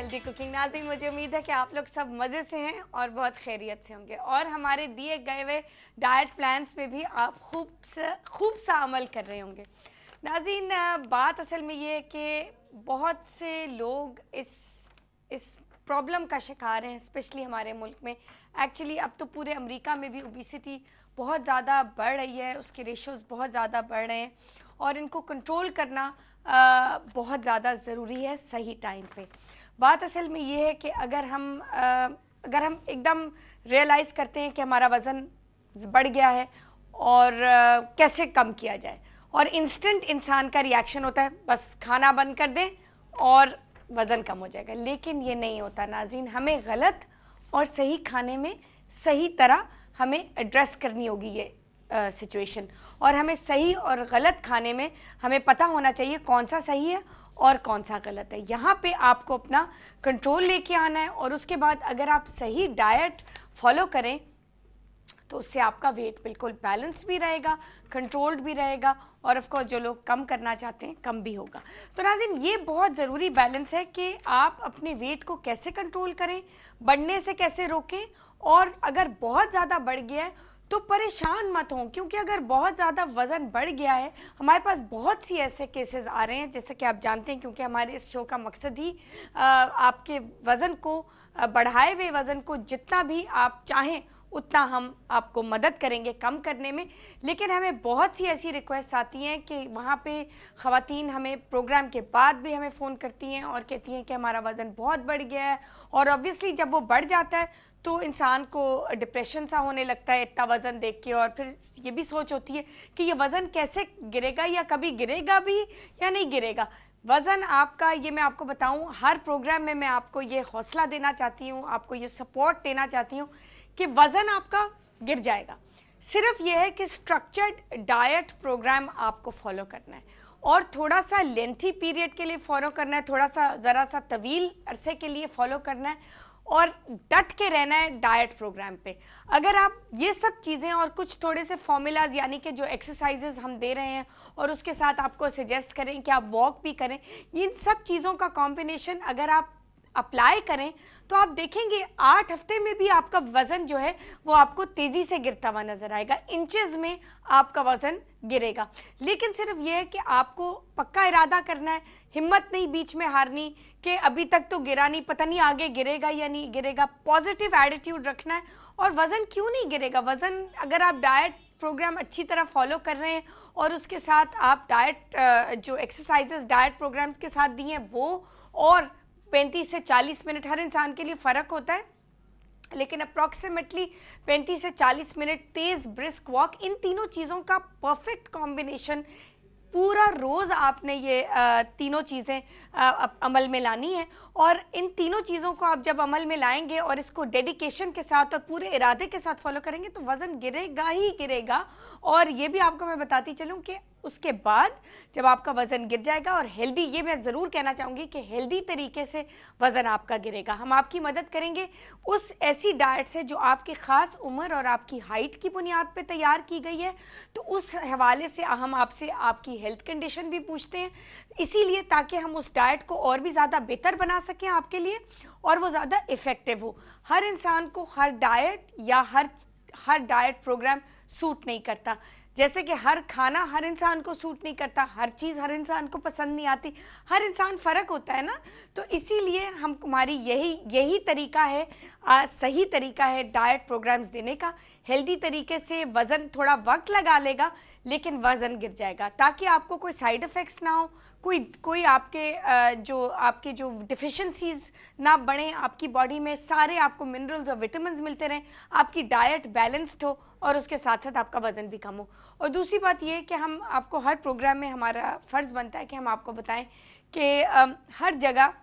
Healthy cooking. नाज़रीन, मुझे उम्मीद है कि आप लोग सब मज़े से हैं और बहुत खैरियत से होंगे और हमारे दिए गए हुए डाइट प्लान्स पे भी आप खूब सा अमल कर रहे होंगे। नाज़रीन, बात असल में ये है कि बहुत से लोग इस प्रॉब्लम का शिकार हैं, स्पेशली हमारे मुल्क में। एक्चुअली अब तो पूरे अमेरिका में भी ओबेसिटी बहुत ज़्यादा बढ़ रही है, उसके रेशोज़ बहुत ज़्यादा बढ़ रहे हैं और इनको कंट्रोल करना बहुत ज़्यादा ज़रूरी है सही टाइम पे। बात असल में ये है कि अगर हम एकदम रियलाइज़ करते हैं कि हमारा वज़न बढ़ गया है और कैसे कम किया जाए, और इंस्टेंट इंसान का रिएक्शन होता है बस खाना बंद कर दें और वज़न कम हो जाएगा, लेकिन ये नहीं होता नाज़रीन। हमें गलत और सही खाने में सही तरह हमें एड्रेस करनी होगी ये सिचुएशन, और हमें सही और गलत खाने में हमें पता होना चाहिए कौन सा सही है और कौन सा गलत है। यहाँ पे आपको अपना कंट्रोल लेके आना है और उसके बाद अगर आप सही डाइट फॉलो करें तो उससे आपका वेट बिल्कुल बैलेंस भी रहेगा, कंट्रोल्ड भी रहेगा और ऑफ कोर्स जो लोग कम करना चाहते हैं कम भी होगा। तो नाज़रीन, ये बहुत ज़रूरी बैलेंस है कि आप अपने वेट को कैसे कंट्रोल करें, बढ़ने से कैसे रोकें, और अगर बहुत ज़्यादा बढ़ गया है तो परेशान मत हों, क्योंकि अगर बहुत ज़्यादा वज़न बढ़ गया है, हमारे पास बहुत सी ऐसे केसेस आ रहे हैं जैसे कि आप जानते हैं, क्योंकि हमारे इस शो का मकसद ही आपके वज़न को, बढ़ाए हुए वज़न को जितना भी आप चाहें उतना हम आपको मदद करेंगे कम करने में। लेकिन हमें बहुत सी ऐसी रिक्वेस्ट आती हैं कि वहाँ पे ख़वातीन हमें प्रोग्राम के बाद भी हमें फ़ोन करती हैं और कहती हैं कि हमारा वज़न बहुत बढ़ गया है, और ऑब्वियसली जब वो बढ़ जाता है तो इंसान को डिप्रेशन सा होने लगता है इतना वज़न देख के, और फिर ये भी सोच होती है कि ये वज़न कैसे गिरेगा, या कभी गिरेगा भी या नहीं गिरेगा। वज़न आपका, ये मैं आपको बताऊं, हर प्रोग्राम में मैं आपको ये हौसला देना चाहती हूँ, आपको ये सपोर्ट देना चाहती हूँ कि वज़न आपका गिर जाएगा। सिर्फ ये है कि स्ट्रक्चर्ड डाइट प्रोग्राम आपको फॉलो करना है और थोड़ा सा लेंथी पीरियड के लिए फॉलो करना है, थोड़ा सा ज़रा सा तवील अरसे के लिए फॉलो करना है और डट के रहना है डाइट प्रोग्राम पे। अगर आप ये सब चीज़ें और कुछ थोड़े से फॉर्मूलाज, यानी कि जो एक्सरसाइजेस हम दे रहे हैं और उसके साथ आपको सजेस्ट करें कि आप वॉक भी करें, इन सब चीज़ों का कॉम्बिनेशन अगर आप अप्लाई करें तो आप देखेंगे 8 हफ्ते में भी आपका वज़न जो है वो आपको तेज़ी से गिरता हुआ नज़र आएगा, इंचेस में आपका वज़न गिरेगा। लेकिन सिर्फ ये है कि आपको पक्का इरादा करना है, हिम्मत नहीं बीच में हारनी कि अभी तक तो गिरा नहीं, पता नहीं आगे गिरेगा या नहीं गिरेगा। पॉजिटिव एटीट्यूड रखना है। और वज़न क्यों नहीं गिरेगा? वज़न, अगर आप डाइट प्रोग्राम अच्छी तरह फॉलो कर रहे हैं और उसके साथ आप डाइट जो एक्सरसाइजेस डाइट प्रोग्राम्स के साथ दिए हैं वो, और 35 से 40 मिनट, हर इंसान के लिए फ़र्क होता है, लेकिन अप्रॉक्सीमेटली 35 से 40 मिनट तेज़ ब्रिस्क वॉक, इन तीनों चीज़ों का परफेक्ट कॉम्बिनेशन पूरा रोज़ आपने ये तीनों चीज़ें अमल में लानी है। और इन तीनों चीज़ों को आप जब अमल में लाएंगे और इसको डेडिकेशन के साथ और पूरे इरादे के साथ फॉलो करेंगे तो वज़न गिरेगा ही गिरेगा। और ये भी आपको मैं बताती चलूँ कि उसके बाद जब आपका वज़न गिर जाएगा, और हेल्दी, ये मैं ज़रूर कहना चाहूँगी कि हेल्दी तरीके से वज़न आपका गिरेगा। हम आपकी मदद करेंगे उस ऐसी डाइट से जो आपकी ख़ास उम्र और आपकी हाइट की बुनियाद पे तैयार की गई है। तो उस हवाले से हम आपसे आपकी हेल्थ कंडीशन भी पूछते हैं, इसीलिए ताकि हम उस डाइट को और भी ज़्यादा बेहतर बना सकें आपके लिए और वो ज़्यादा इफ़ेक्टिव हो। हर इंसान को हर डाइट या हर डाइट प्रोग्राम सूट नहीं करता, जैसे कि हर खाना हर इंसान को सूट नहीं करता, हर चीज़ हर इंसान को पसंद नहीं आती, हर इंसान फ़र्क होता है ना। तो इसीलिए हम तुम्हारी यही तरीका है, सही तरीका है डाइट प्रोग्राम्स देने का। हेल्दी तरीके से वज़न थोड़ा वक्त लगा लेगा लेकिन वज़न गिर जाएगा, ताकि आपको कोई साइड इफ़ेक्ट्स ना हो, कोई आपके जो डिफिशेंसीज़ ना बढ़ें आपकी बॉडी में, सारे आपको मिनरल्स और विटामिन्स मिलते रहें, आपकी डाइट बैलेंस्ड हो और उसके साथ साथ आपका वज़न भी कम हो। और दूसरी बात यह है कि हम आपको हर प्रोग्राम में, हमारा फ़र्ज़ बनता है कि हम आपको बताएं कि हर जगह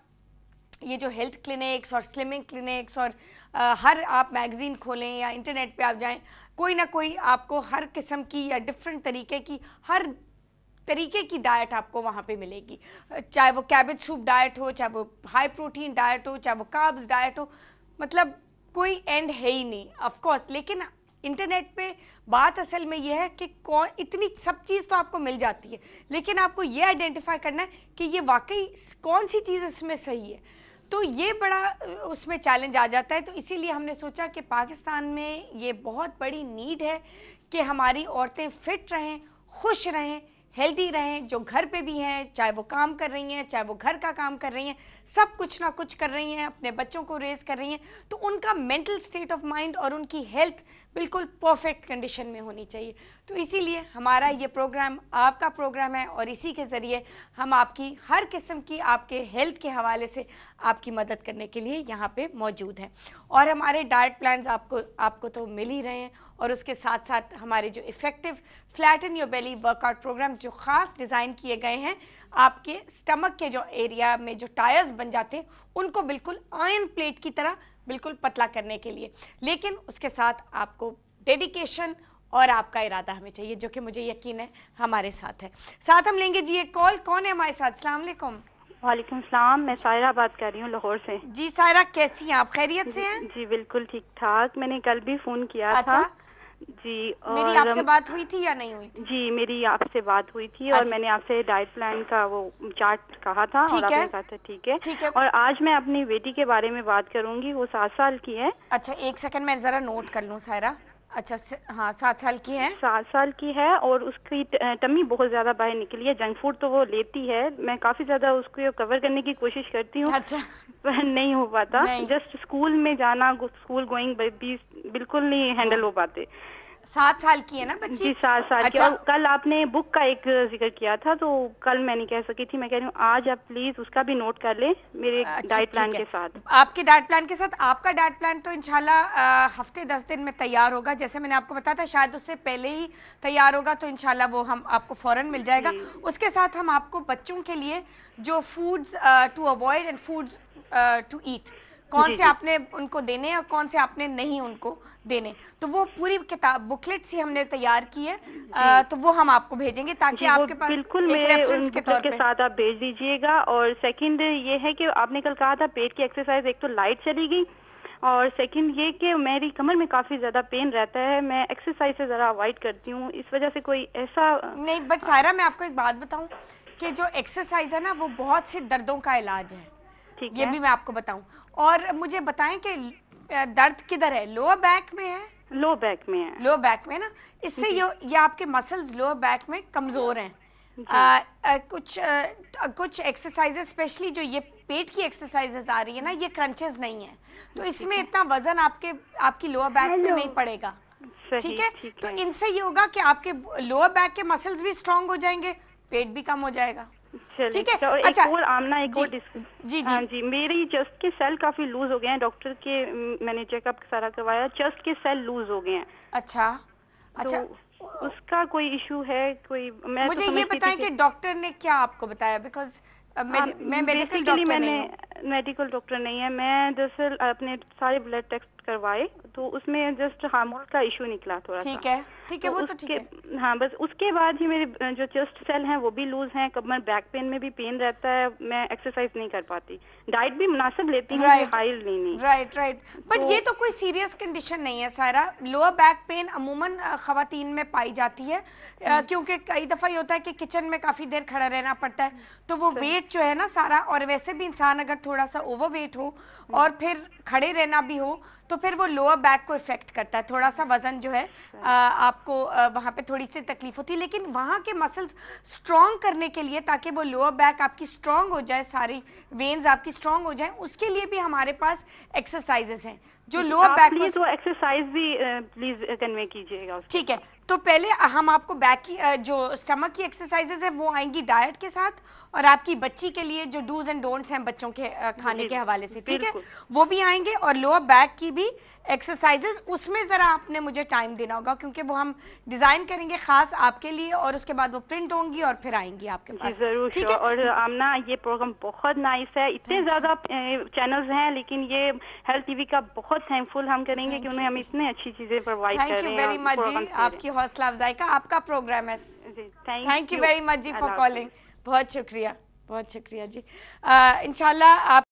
ये जो हेल्थ क्लिनिक्स और स्लिमिंग क्लिनिक्स और हर आप मैगज़ीन खोलें या इंटरनेट पे आप जाएं, कोई ना कोई आपको हर किस्म की या डिफरेंट तरीके की, हर तरीके की डाइट आपको वहाँ पे मिलेगी। चाहे वो कैबेज सूप डाइट हो, चाहे वो हाई प्रोटीन डाइट हो, चाहे वो कार्ब्स डाइट हो, मतलब कोई एंड है ही नहीं ऑफ कोर्स। लेकिन इंटरनेट पे बात असल में यह है कि कौन, इतनी सब चीज़ तो आपको मिल जाती है, लेकिन आपको ये आइडेंटिफाई करना है कि ये वाकई कौन सी चीज़ इसमें सही है। तो ये बड़ा उसमें चैलेंज आ जाता है। तो इसीलिए हमने सोचा कि पाकिस्तान में ये बहुत बड़ी नीड है कि हमारी औरतें फिट रहें, खुश रहें, हेल्दी रहें, जो घर पे भी हैं, चाहे वो काम कर रही हैं, चाहे वो घर का काम कर रही हैं, सब कुछ ना कुछ कर रही हैं, अपने बच्चों को रेज कर रही हैं, तो उनका मेंटल स्टेट ऑफ माइंड और उनकी हेल्थ बिल्कुल परफेक्ट कंडीशन में होनी चाहिए। तो इसीलिए हमारा ये प्रोग्राम आपका प्रोग्राम है और इसी के ज़रिए हम आपकी हर किस्म की आपके हेल्थ के हवाले से आपकी मदद करने के लिए यहाँ पे मौजूद हैं। और हमारे डाइट प्लान्स आपको तो मिल ही रहे हैं, और उसके साथ साथ हमारे जो effective flatten your belly workout programmes जो ख़ास डिज़ाइन किए गए हैं आपके स्टमक के जो एरिया में जो टायर्स बन जाते हैं उनको बिल्कुल आयरन प्लेट की तरह बिल्कुल पतला करने के लिए। लेकिन उसके साथ आपको डेडिकेशन और आपका इरादा हमें चाहिए, जो कि मुझे यकीन है हमारे साथ है। साथ हम लेंगे जी एक कॉल। कौन है हमारे साथ? अस्सलाम वालेकुम। वालेकुम सलाम, मैं सायरा बात कर रही हूँ लाहौर से। जी सायरा, कैसी हैं आप? खैरियत से हैं? जी बिल्कुल ठीक ठाक। मैंने कल भी फोन किया अच्छा? था जी। और मेरी आपसे बात हुई थी या नहीं हुई थी? जी मेरी आपसे बात हुई थी। अच्छा। और मैंने आपसे डाइट प्लान का वो चार्ट कहा था और आपने कहा था ठीक है। ठीक है। और आज मैं अपनी बेटी के बारे में बात करूंगी। वो 7 साल की है। अच्छा एक सेकंड मैं जरा नोट कर लूँ सायरा। अच्छा हाँ 7 साल की है। 7 साल की है और उसकी टमी बहुत ज्यादा बाहर निकली है। जंक फूड तो वो लेती है, मैं काफी ज्यादा उसको कवर करने की कोशिश करती हूँ। अच्छा। पर नहीं हो पाता। जस्ट स्कूल में जाना, स्कूल गोइंग बिल्कुल नहीं हैंडल हो पाते। 7 साल की है ना बच्ची? जी 7 साल अच्छा। की। और कल आपने बुक का एक जिक्र किया था तो कल मैं नहीं कह सकी थी। मैं कह रही हूँ आज आप प्लीज उसका भी नोट कर ले मेरे डाइट प्लान के साथ। आपके डाइट प्लान के साथ। आपका डाइट प्लान तो इंशाल्लाह हफ्ते 10 दिन में तैयार होगा, जैसे मैंने आपको बताया था, शायद उससे पहले ही तैयार होगा, तो इंशाल्लाह वो हम आपको फौरन मिल जाएगा। उसके साथ हम आपको बच्चों के लिए जो foods to avoid and foods to eat, कौन से आपने उनको देने और कौन से आपने नहीं उनको देने, तो वो पूरी किताब बुकलेट सी हमने तैयार की है। तो वो हम आपको भेजेंगे ताकि आपके पास बिल्कुल एक रेफरेंस के तौर के साथ आप भेज दीजिएगा। और सेकंड ये है कि आपने कल कहा था पेट की एक्सरसाइज, एक तो लाइट चली गई और सेकंड ये कि मेरी कमर में काफी ज्यादा पेन रहता है। मैं एक्सरसाइज से जरा अवॉइड करती हूँ, इस वजह से कोई ऐसा नहीं। बट सायरा मैं आपको एक बात बताऊं कि जो एक्सरसाइज है ना वो बहुत सी दर्दों का इलाज है। ठीक ये है। भी मैं आपको बताऊं। और मुझे बताएं कि दर्द किधर है? लोअर बैक में है? लो बैक में है। लो बैक में ना, इससे ये आपके मसल्स लोअर बैक में कमजोर हैं। कुछ एक्सरसाइजेस स्पेशली जो ये पेट की एक्सरसाइजेस आ रही है ना, ये क्रंचेस नहीं है, तो इसमें इतना वजन आपकी लोअर बैक पे नहीं पड़ेगा। ठीक है। तो इनसे ये होगा कि आपके लोअर बैक के मसल्स भी स्ट्रांग हो जाएंगे, पेट भी कम हो जाएगा। ठीक है। अच्छा एक और आमना एक और जी हाँ जी, मेरी चेस्ट के सेल काफी लूज हो गए हैं। डॉक्टर के मैंने चेकअप सारा करवाया, चेस्ट के सेल लूज हो गए हैं। अच्छा अच्छा। तो उसका कोई इशू है कोई? मैं मुझे ये बताएं कि डॉक्टर ने क्या आपको बताया? बिकॉज मैं मेडिकल डॉक्टर नहीं हूं। मेडिकल डॉक्टर नहीं है मैं। दरअसल अपने सारे ब्लड टेस्ट करवाए तो उसमें जस्ट हार्मोन का इशू निकला थोड़ा सा। ठीक है वो तो ठीक है। हाँ बस उसके बाद ही मेरे जो चेस्ट सेल हैं वो भी लूज हैं। कमर बैक पेन में भी पेन रहता है। मैं एक्सरसाइज नहीं कर पाती, डाइट भी मुनासिब लेती हूँ, हाई नहीं। राइट बट ये तो कोई सीरियस कंडीशन नहीं है सारा। लोअर बैक पेन अमूमन खवातीन में पाई जाती है क्योंकि कई दफा ये होता है कि किचन में काफी देर खड़ा रहना पड़ता है, तो वो वेट जो है ना सारा, और वैसे भी इंसान अगर थोड़ा सा ओवरवेट हो और फिर खड़े रहना भी हो तो फिर वो लोअर बैक को इफेक्ट करता है। थोड़ा सा वजन जो है आपको वहाँ पे थोड़ी सी तकलीफ होती है, लेकिन वहाँ के मसल्स स्ट्रॉन्ग करने के लिए, ताकि वो लोअर बैक आपकी स्ट्रॉन्ग हो जाए, सारी वेन्स आपकी स्ट्रॉन्ग हो जाए, उसके लिए भी हमारे पास एक्सरसाइजेस हैं जो लोअर बैक को। तो एक्सरसाइज भी प्लीज कन्वे कीजिएगा। ठीक है, तो पहले हम आपको बैक की जो स्टमक की एक्सरसाइजेस है वो आएंगी डाइट के साथ, और आपकी बच्ची के लिए जो डूज एंड डोंट्स हैं बच्चों के खाने के हवाले से, ठीक है, वो भी आएंगे। और लोअर बैक की भी एक्सरसाइजेस, उसमें ज़रा आपने मुझे टाइम देना होगा क्योंकि वो हम डिज़ाइन करेंगे ख़ास आपके लिए, और उसके बाद वो प्रिंट होंगी और फिर आएंगी आपके पास। जरूर, ठीक है। और आमना ये प्रोग्राम बहुत नाइस है। इतने ज़्यादा चैनल्स हैं लेकिन ये हेल्थ टीवी का बहुत थैंकफुल हम करेंगे कि उन्हें हम इतनी अच्छी चीज़ें प्रोवाइड कर रहे हैं। थैंक यू वेरी मच जी, आपकी हौसला अफजाई का आपका प्रोग्राम है। थैंक यू वेरी मच जी फॉर कॉलिंग। बहुत शुक्रिया जी। इंशाल्लाह आप